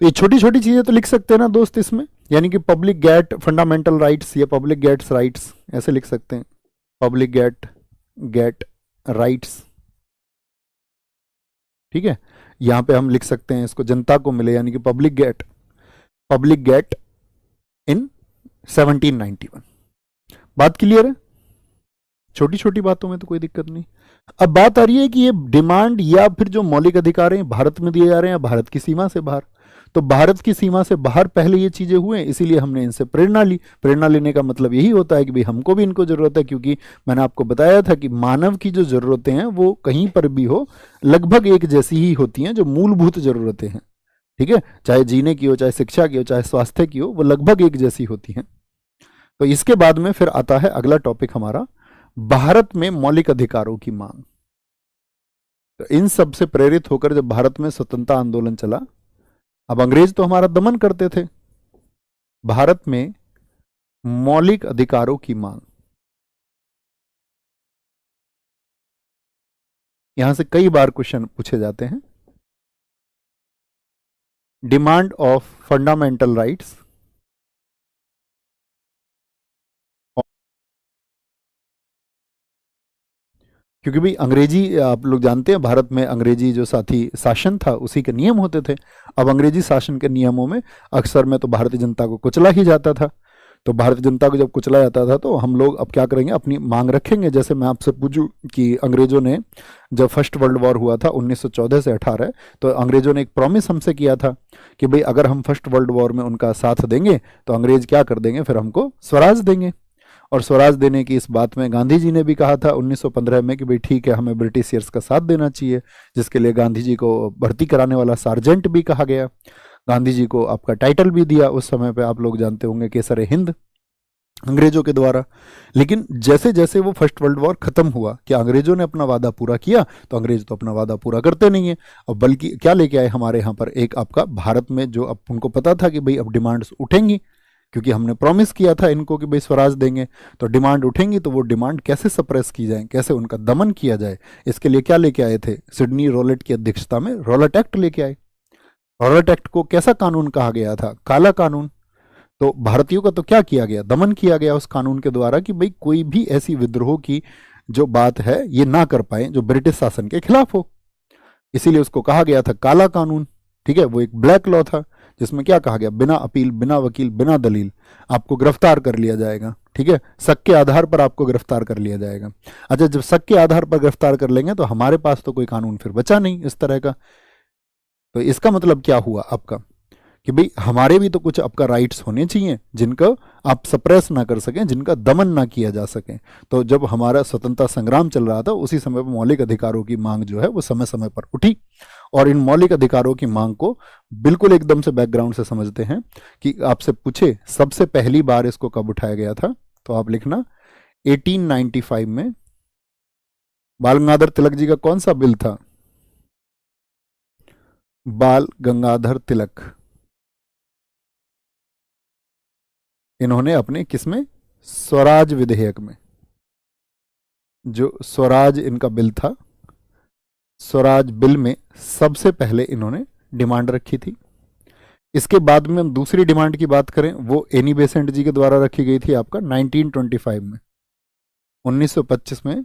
तो ये छोटी छोटी चीजें तो लिख सकते हैं ना दोस्त इसमें, यानी कि पब्लिक गेट फंडामेंटल राइट्स या पब्लिक गेट्स राइट्स ऐसे लिख सकते हैं, पब्लिक गेट राइट्स। ठीक है, यहां पे हम लिख सकते हैं इसको जनता को मिले, यानी कि पब्लिक गेट इन 1791। बात क्लियर है? छोटी छोटी बातों में तो कोई दिक्कत नहीं। अब बात आ रही है कि ये डिमांड या फिर जो मौलिक अधिकार हैं भारत में दिए जा रहे हैं भारत की सीमा से बाहर। तो भारत की सीमा से बाहर पहले ये चीजें हुए, इसीलिए हमने इनसे प्रेरणा ली। प्रेरणा लेने का मतलब यही होता है कि भाई हमको भी इनको जरूरत है, क्योंकि मैंने आपको बताया था कि मानव की जो जरूरतें हैं वो कहीं पर भी हो लगभग एक जैसी ही होती हैं, जो मूलभूत जरूरतें हैं। ठीक है, चाहे जीने की हो, चाहे शिक्षा की हो, चाहे स्वास्थ्य की हो, वो लगभग एक जैसी होती हैं। तो इसके बाद में फिर आता है अगला टॉपिक हमारा, भारत में मौलिक अधिकारों की मांग। तो इन सब से प्रेरित होकर जब भारत में स्वतंत्रता आंदोलन चला, अब अंग्रेज तो हमारा दमन करते थे, भारत में मौलिक अधिकारों की मांग, यहां से कई बार क्वेश्चन पूछे जाते हैं। डिमांड ऑफ फंडामेंटल राइट्स, क्योंकि भाई अंग्रेजी आप लोग जानते हैं, भारत में अंग्रेजी जो साथी शासन था उसी के नियम होते थे। अब अंग्रेजी शासन के नियमों में अक्सर में तो भारतीय जनता को कुचला ही जाता था। तो भारतीय जनता को जब कुचला जाता था तो हम लोग अब क्या करेंगे, अपनी मांग रखेंगे। जैसे मैं आपसे पूछूं कि अंग्रेजों ने जब फर्स्ट वर्ल्ड वॉर हुआ था 1914 से 18, तो अंग्रेजों ने एक प्रॉमिस हमसे किया था कि भाई अगर हम फर्स्ट वर्ल्ड वॉर में उनका साथ देंगे तो अंग्रेज क्या कर देंगे, फिर हमको स्वराज देंगे। और स्वराज देने की इस बात में गांधी जी ने भी कहा था 1915 में कि भाई ठीक है, हमें ब्रिटिशियर्स का साथ देना चाहिए, जिसके लिए गांधी जी को भर्ती कराने वाला सार्जेंट भी कहा गया। गांधी जी को आपका टाइटल भी दिया उस समय पे, आप लोग जानते होंगे, केसर हिंद, अंग्रेजों के द्वारा। लेकिन जैसे जैसे वो फर्स्ट वर्ल्ड वॉर खत्म हुआ, क्या अंग्रेजों ने अपना वादा पूरा किया? तो अंग्रेज तो अपना वादा पूरा करते नहीं है। अब बल्कि क्या लेके आए हमारे यहाँ पर, एक आपका भारत में जो अब उनको पता था कि भाई अब डिमांड्स उठेंगी, क्योंकि हमने प्रॉमिस किया था इनको कि भाई स्वराज देंगे, तो डिमांड उठेंगी, तो वो डिमांड कैसे सप्रेस की जाए, कैसे उनका दमन किया जाए, इसके लिए क्या लेके आए थे, सिडनी रॉलेट की अध्यक्षता में रॉलेट एक्ट लेके आए। रॉलेट एक्ट को कैसा कानून कहा गया था? काला कानून। तो भारतीयों का तो क्या किया गया, दमन किया गया उस कानून के द्वारा कि भाई कोई भी ऐसी विद्रोह की जो बात है ये ना कर पाए जो ब्रिटिश शासन के खिलाफ हो। इसीलिए उसको कहा गया था काला कानून। ठीक है, वो एक ब्लैक लॉ था, जिसमें क्या कहा गया, बिना अपील, बिना वकील, बिना दलील आपको गिरफ्तार कर लिया जाएगा। ठीक है, शक के आधार पर आपको गिरफ्तार कर लिया जाएगा। अच्छा, जब शक के आधार पर गिरफ्तार कर लेंगे तो हमारे पास तो कोई कानून फिर बचा नहीं इस तरह का। तो इसका मतलब क्या हुआ आपका, कि भाई हमारे भी तो कुछ आपका राइट्स होने चाहिए जिनका आप सप्रेस ना कर सकें, जिनका दमन ना किया जा सके। तो जब हमारा स्वतंत्रता संग्राम चल रहा था उसी समय पर मौलिक अधिकारों की मांग जो है वो समय समय पर उठी। और इन मौलिक अधिकारों की मांग को बिल्कुल एकदम से बैकग्राउंड से समझते हैं कि आपसे पूछे सबसे पहली बार इसको कब उठाया गया था, तो आप लिखना 1895 में बाल गंगाधर तिलक जी का कौन सा बिल था? बाल गंगाधर तिलक, इन्होंने अपने किसमें, स्वराज विधेयक में, जो स्वराज इनका बिल था, स्वराज बिल में सबसे पहले इन्होंने डिमांड रखी थी। इसके बाद में हम दूसरी डिमांड की बात करें, वो एनी बेसेंट जी के द्वारा रखी गई थी आपका 1925 में, 1925 में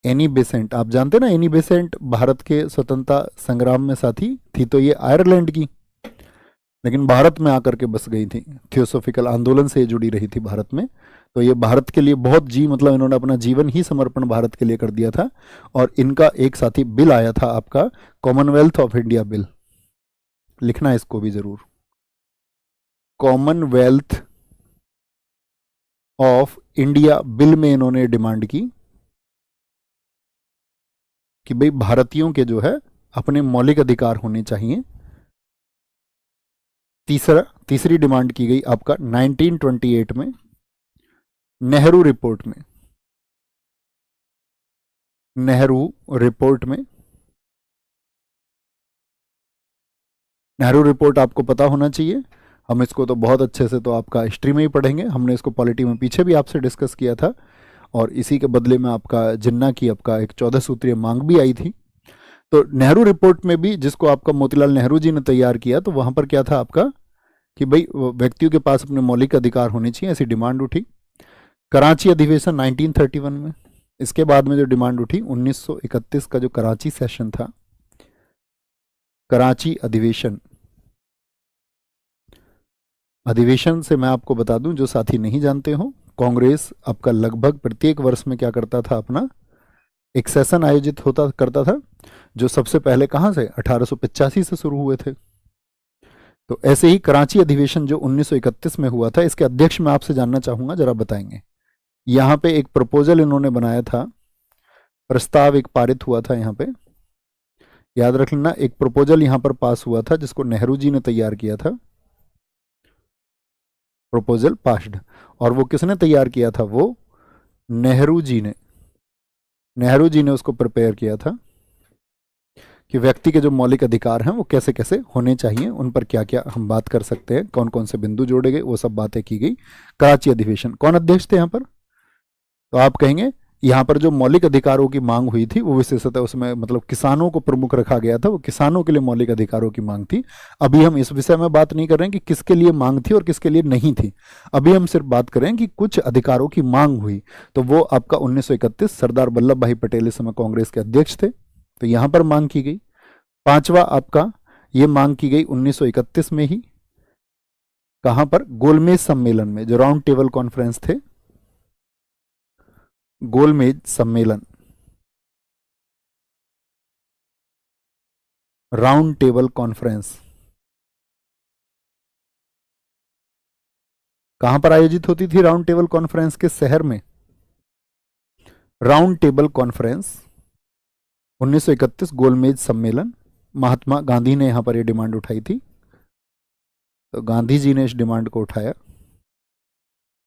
एनी बेसेंट। आप जानते ना एनी बेसेंट भारत के स्वतंत्रता संग्राम में साथी थी, तो ये आयरलैंड की, लेकिन भारत में आकर के बस गई थी, थियोसोफिकल आंदोलन से जुड़ी रही थी भारत में। तो ये भारत के लिए बहुत मतलब इन्होंने अपना जीवन ही समर्पण भारत के लिए कर दिया था। और इनका एक साथी बिल आया था आपका कॉमनवेल्थ ऑफ इंडिया बिल, लिखना इसको भी जरूर, कॉमनवेल्थ ऑफ इंडिया बिल में इन्होंने डिमांड की कि भाई भारतीयों के जो है अपने मौलिक अधिकार होने चाहिए। तीसरी डिमांड की गई आपका 1928 में नेहरू रिपोर्ट में, नेहरू रिपोर्ट में, नेहरू रिपोर्ट आपको पता होना चाहिए, हम इसको तो बहुत अच्छे से तो आपका हिस्ट्री में ही पढ़ेंगे, हमने इसको पॉलिटी में पीछे भी आपसे डिस्कस किया था। और इसी के बदले में आपका जिन्ना की आपका एक 14 सूत्रीय मांग भी आई थी। तो नेहरू रिपोर्ट में भी, जिसको आपका मोतीलाल नेहरू जी ने तैयार किया, तो वहां पर क्या था आपका कि भाई व्यक्तियों के पास अपने मौलिक अधिकार होने चाहिए, ऐसी डिमांड उठी। कराची अधिवेशन 1931 में, इसके बाद में जो डिमांड उठी 1931 का जो कराची सेशन था, कराची अधिवेशन, अधिवेशन से मैं आपको बता दूं, जो साथी नहीं जानते हो, कांग्रेस आपका लगभग प्रत्येक वर्ष में क्या करता था, अपना एक सेशन आयोजित होता करता था, जो सबसे पहले कहां से 1885 से शुरू हुए थे। तो ऐसे ही कराची अधिवेशन जो 1931 में हुआ था, इसके अध्यक्ष मैं आपसे जानना चाहूंगा, जरा बताएंगे। यहाँ पे एक प्रपोजल इन्होंने बनाया था, प्रस्ताव एक पारित हुआ था यहाँ पे, याद रख लेना, एक प्रपोजल यहाँ पर पास हुआ था जिसको नेहरू जी ने तैयार किया था, प्रपोजल पास्ड। और वो किसने तैयार किया था, वो नेहरू जी ने, नेहरू जी ने उसको प्रिपेयर किया था कि व्यक्ति के जो मौलिक अधिकार हैं वो कैसे कैसे होने चाहिए, उन पर क्या क्या हम बात कर सकते हैं, कौन कौन से बिंदु जोड़े गए, वो सब बातें की गई। कराची अधिवेशन, कौन अध्यक्ष थे यहाँ पर, तो आप कहेंगे यहाँ पर जो मौलिक अधिकारों की मांग हुई थी वो विशेषतः उसमें मतलब किसानों को प्रमुख रखा गया था, वो किसानों के लिए मौलिक अधिकारों की मांग थी। अभी हम इस विषय में बात नहीं कर रहे हैं कि किसके लिए मांग थी और किसके लिए नहीं थी, अभी हम सिर्फ बात कर रहे हैं कि कुछ अधिकारों की मांग हुई। तो वो आपका 1931, सरदार वल्लभ भाई पटेल इस समय कांग्रेस के अध्यक्ष थे, तो यहाँ पर मांग की गई। पांचवा आपका ये मांग की गई 1931 में ही, कहां पर, गोलमेज सम्मेलन में, जो राउंड टेबल कॉन्फ्रेंस थे, गोलमेज सम्मेलन, राउंड टेबल कॉन्फ्रेंस कहां पर आयोजित होती थी, राउंड टेबल कॉन्फ्रेंस के शहर में, राउंड टेबल कॉन्फ्रेंस 1931 गोलमेज सम्मेलन, महात्मा गांधी ने यहां पर यह डिमांड उठाई थी, तो गांधी जी ने इस डिमांड को उठाया,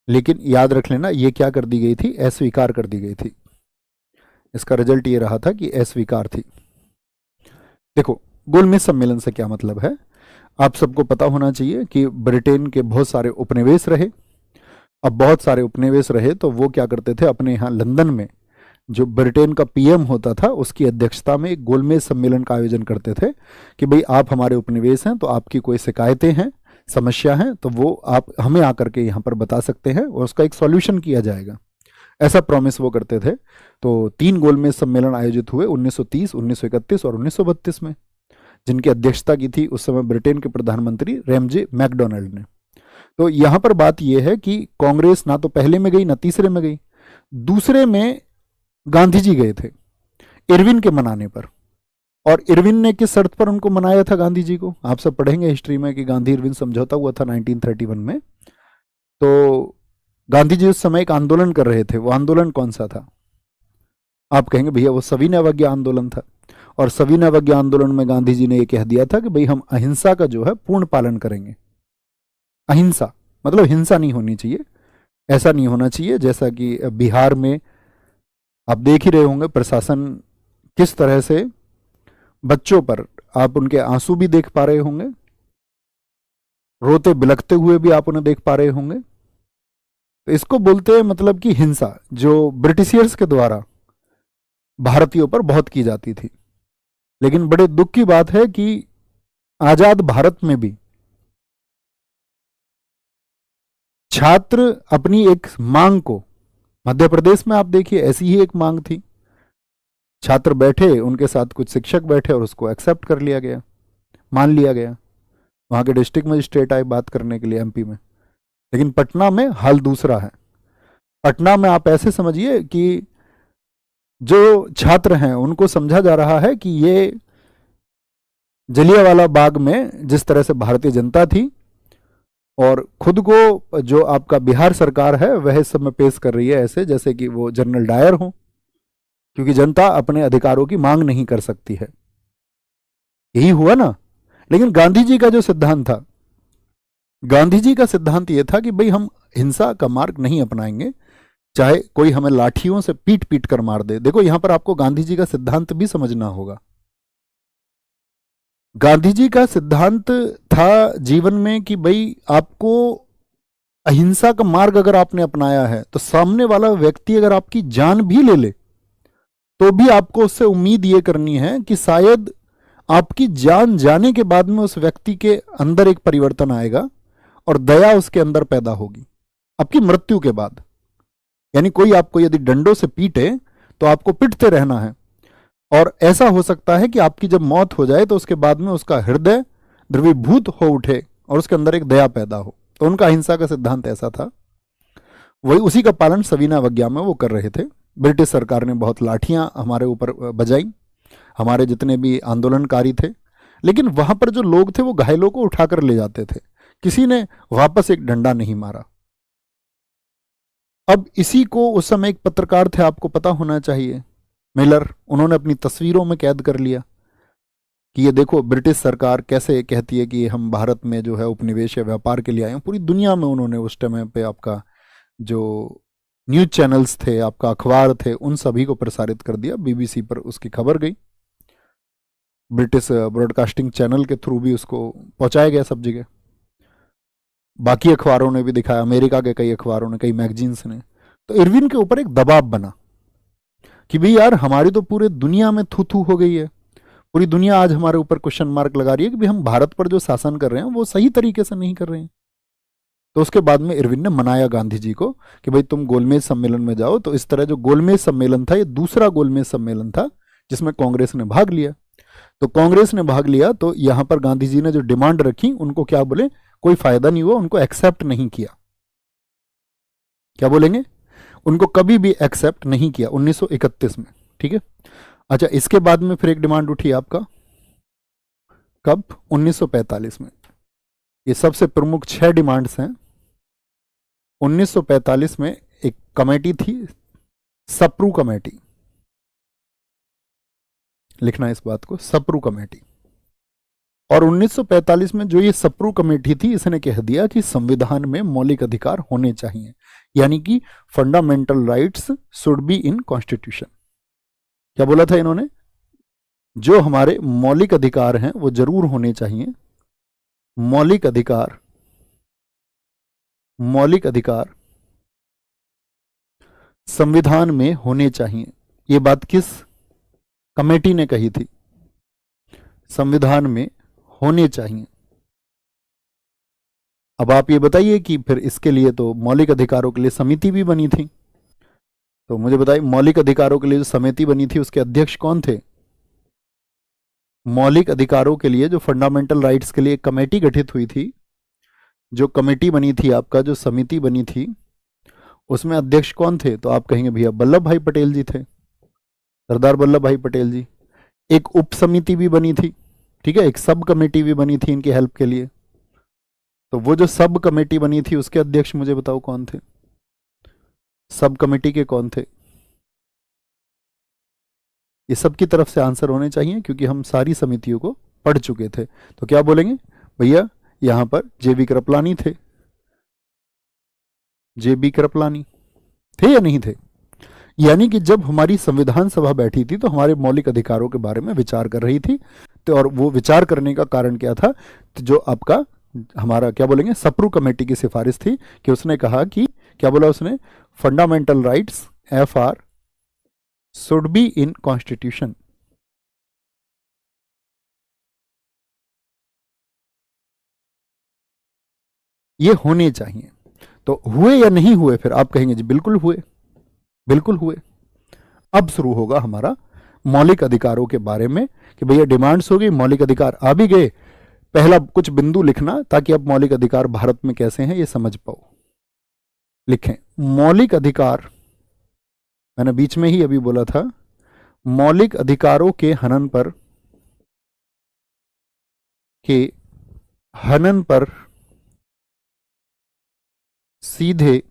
लेकिन याद रख लेना ये क्या कर दी गई थी, अस्वीकार कर दी गई थी। इसका रिजल्ट ये रहा था कि अस्वीकार थी। देखो गोलमेज सम्मेलन से क्या मतलब है, आप सबको पता होना चाहिए कि ब्रिटेन के बहुत सारे उपनिवेश रहे। अब बहुत सारे उपनिवेश रहे तो वो क्या करते थे, अपने यहाँ लंदन में जो ब्रिटेन का पीएम होता था उसकी अध्यक्षता में एक गोलमेज सम्मेलन का आयोजन करते थे कि भाई आप हमारे उपनिवेश हैं, तो आपकी कोई शिकायतें हैं, समस्या है, तो वो आप हमें आकर के यहाँ पर बता सकते हैं और उसका एक सॉल्यूशन किया जाएगा, ऐसा प्रॉमिस वो करते थे। तो 3 गोलमेज सम्मेलन आयोजित हुए 1930, 1931 और 1932 में, जिनकी अध्यक्षता की थी उस समय ब्रिटेन के प्रधानमंत्री रैमजे मैकडोनाल्ड ने। तो यहां पर बात यह है कि कांग्रेस ना तो पहले में गई ना तीसरे में गई, दूसरे में गांधी जी गए थे इरविन के मनाने पर। और इरविन ने किस शर्त पर उनको मनाया था गांधी जी को, आप सब पढ़ेंगे हिस्ट्री में कि गांधी इरविन समझौता हुआ था 1931 में। तो गांधी जी उस समय एक आंदोलन कर रहे थे, वो आंदोलन कौन सा था, आप कहेंगे भैया वो सविनय अवज्ञा आंदोलन था। और सविनय अवज्ञा आंदोलन में गांधी जी ने ये कह दिया था कि भाई हम अहिंसा का जो है पूर्ण पालन करेंगे। अहिंसा मतलब हिंसा नहीं होनी चाहिए, ऐसा नहीं होना चाहिए जैसा कि बिहार में आप देख ही रहे होंगे प्रशासन किस तरह से बच्चों पर, आप उनके आंसू भी देख पा रहे होंगे, रोते बिलखते हुए भी आप उन्हें देख पा रहे होंगे। तो इसको बोलते हैं मतलब कि हिंसा, जो ब्रिटिशियर्स के द्वारा भारतीयों पर बहुत की जाती थी। लेकिन बड़े दुख की बात है कि आजाद भारत में भी छात्र अपनी एक मांग को, मध्य प्रदेश में आप देखिए ऐसी ही एक मांग थी, छात्र बैठे, उनके साथ कुछ शिक्षक बैठे और उसको एक्सेप्ट कर लिया गया, मान लिया गया। वहां के डिस्ट्रिक्ट मजिस्ट्रेट आए बात करने के लिए एमपी में। लेकिन पटना में हाल दूसरा है। पटना में आप ऐसे समझिए कि जो छात्र हैं उनको समझा जा रहा है कि ये जलियांवाला बाग में जिस तरह से भारतीय जनता थी और खुद को जो आपका बिहार सरकार है वह इस समय पेश कर रही है ऐसे जैसे कि वो जनरल डायर हो, क्योंकि जनता अपने अधिकारों की मांग नहीं कर सकती है। यही हुआ ना। लेकिन गांधी जी का जो सिद्धांत था, गांधी जी का सिद्धांत यह था कि भाई हम हिंसा का मार्ग नहीं अपनाएंगे, चाहे कोई हमें लाठियों से पीट पीट कर मार दे। देखो यहां पर आपको गांधी जी का सिद्धांत भी समझना होगा। गांधी जी का सिद्धांत था जीवन में कि भाई आपको अहिंसा का मार्ग अगर आपने अपनाया है तो सामने वाला व्यक्ति अगर आपकी जान भी ले ले तो भी आपको उससे उम्मीद ये करनी है कि शायद आपकी जान जाने के बाद में उस व्यक्ति के अंदर एक परिवर्तन आएगा और दया उसके अंदर पैदा होगी आपकी मृत्यु के बाद। यानी कोई आपको यदि डंडों से पीटे तो आपको पिटते रहना है, और ऐसा हो सकता है कि आपकी जब मौत हो जाए तो उसके बाद में उसका हृदय द्रवीभूत हो उठे और उसके अंदर एक दया पैदा हो। तो उनका अहिंसा का सिद्धांत ऐसा था, वही उसी का पालन सवीना अवज्ञा में वो कर रहे थे। ब्रिटिश सरकार ने बहुत लाठियां हमारे ऊपर बजाई, हमारे जितने भी आंदोलनकारी थे, लेकिन वहां पर जो लोग थे वो घायलों को उठाकर ले जाते थे, किसी ने वापस एक डंडा नहीं मारा। अब इसी को उस समय एक पत्रकार थे, आपको पता होना चाहिए, मिलर, उन्होंने अपनी तस्वीरों में कैद कर लिया कि ये देखो ब्रिटिश सरकार कैसे कहती है कि हम भारत में जो है उपनिवेश या व्यापार के लिए आए हैं। पूरी दुनिया में उन्होंने उस टाइम पे आपका जो न्यूज चैनल्स थे, आपका अखबार थे, उन सभी को प्रसारित कर दिया। बीबीसी पर उसकी खबर गई, ब्रिटिश ब्रॉडकास्टिंग चैनल के थ्रू भी उसको पहुंचाया गया सब जगह। बाकी अखबारों ने भी दिखाया, अमेरिका के कई अखबारों ने, कई मैगजीन्स ने। तो इरविन के ऊपर एक दबाव बना कि भाई यार हमारी तो पूरे दुनिया में थू थू हो गई है, पूरी दुनिया आज हमारे ऊपर क्वेश्चन मार्क लगा रही है कि भाई हम भारत पर जो शासन कर रहे हैं वो सही तरीके से नहीं कर रहे हैं। तो उसके बाद में इरविन ने मनाया गांधी जी को कि भाई तुम गोलमेज सम्मेलन में जाओ। तो इस तरह जो गोलमेज सम्मेलन था, ये दूसरा गोलमेज सम्मेलन था जिसमें कांग्रेस ने भाग लिया। तो कांग्रेस ने भाग लिया तो यहां पर गांधी जी ने जो डिमांड रखी उनको क्या बोले, कोई फायदा नहीं हुआ, उनको एक्सेप्ट नहीं किया। क्या बोलेंगे, उनको कभी भी एक्सेप्ट नहीं किया 1931 में। ठीक है, अच्छा इसके बाद में फिर एक डिमांड उठी आपका, कब, 1945 में। ये सबसे प्रमुख 6 डिमांड्स हैं। 1945 में एक कमेटी थी, सप्रू कमेटी, लिखना इस बात को, सप्रू कमेटी। और 1945 में जो ये सप्रू कमेटी थी, इसने कह दिया कि संविधान में मौलिक अधिकार होने चाहिए, यानी कि fundamental rights should be in constitution. क्या बोला था इन्होंने, जो हमारे मौलिक अधिकार हैं वो जरूर होने चाहिए। मौलिक अधिकार, मौलिक अधिकार संविधान में होने चाहिए। ये बात किस कमेटी ने कही थी, संविधान में होने चाहिए। अब आप ये बताइए कि फिर इसके लिए तो मौलिक अधिकारों के लिए समिति भी बनी थी। तो मुझे बताइए, मौलिक अधिकारों के लिए जो समिति बनी थी उसके अध्यक्ष कौन थे। मौलिक अधिकारों के लिए, जो फंडामेंटल राइट्स के लिए एक कमेटी गठित हुई थी, जो कमेटी बनी थी आपका, जो समिति बनी थी, उसमें अध्यक्ष कौन थे। तो आप कहेंगे भैया वल्लभ भाई पटेल जी थे, सरदार वल्लभ भाई पटेल जी। एक उप समिति भी बनी थी, ठीक है, एक सब कमेटी भी बनी थी इनकी हेल्प के लिए। तो वो जो सब कमेटी बनी थी उसके अध्यक्ष मुझे बताओ कौन थे, सब कमेटी के कौन थे। ये सब की तरफ से आंसर होने चाहिए क्योंकि हम सारी समितियों को पढ़ चुके थे। तो क्या बोलेंगे भैया, यहां पर जेबी कृपलानी थे। जेबी कृपलानी थे या नहीं थे। यानी कि जब हमारी संविधान सभा बैठी थी तो हमारे मौलिक अधिकारों के बारे में विचार कर रही थी। तो और वो विचार करने का कारण क्या था, तो जो आपका हमारा क्या बोलेंगे सप्रू कमेटी की सिफारिश थी कि उसने कहा कि, क्या बोला उसने, fundamental rights FR should be in constitution. ये होने चाहिए। तो हुए या नहीं हुए, फिर आप कहेंगे जी बिल्कुल हुए, बिल्कुल हुए। अब शुरू होगा हमारा मौलिक अधिकारों के बारे में कि भैया डिमांड्स हो गई, मौलिक अधिकार आ भी गए। पहला कुछ बिंदु लिखना ताकि अब मौलिक अधिकार भारत में कैसे हैं ये समझ पाओ। लिखें, मौलिक अधिकार, मैंने बीच में ही अभी बोला था, मौलिक अधिकारों के हनन पर सीधे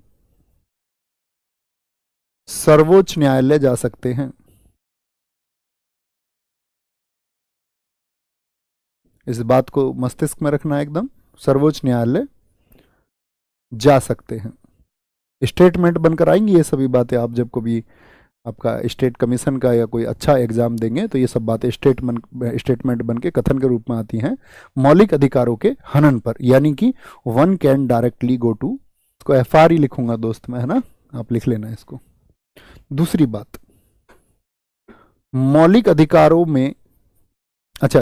सर्वोच्च न्यायालय जा सकते हैं। इस बात को मस्तिष्क में रखना एकदम, सर्वोच्च न्यायालय जा सकते हैं। स्टेटमेंट बनकर आएंगी ये सभी बातें। आप जब कभी आपका स्टेट कमीशन का या कोई अच्छा एग्जाम देंगे तो ये सब बातें स्टेटमेंट बन के कथन के रूप में आती हैं। मौलिक अधिकारों के हनन पर, यानी कि one can directly go to, इसको FR ही लिखूंगा दोस्त मैं, है ना, आप लिख लेना इसको। दूसरी बात, मौलिक अधिकारों में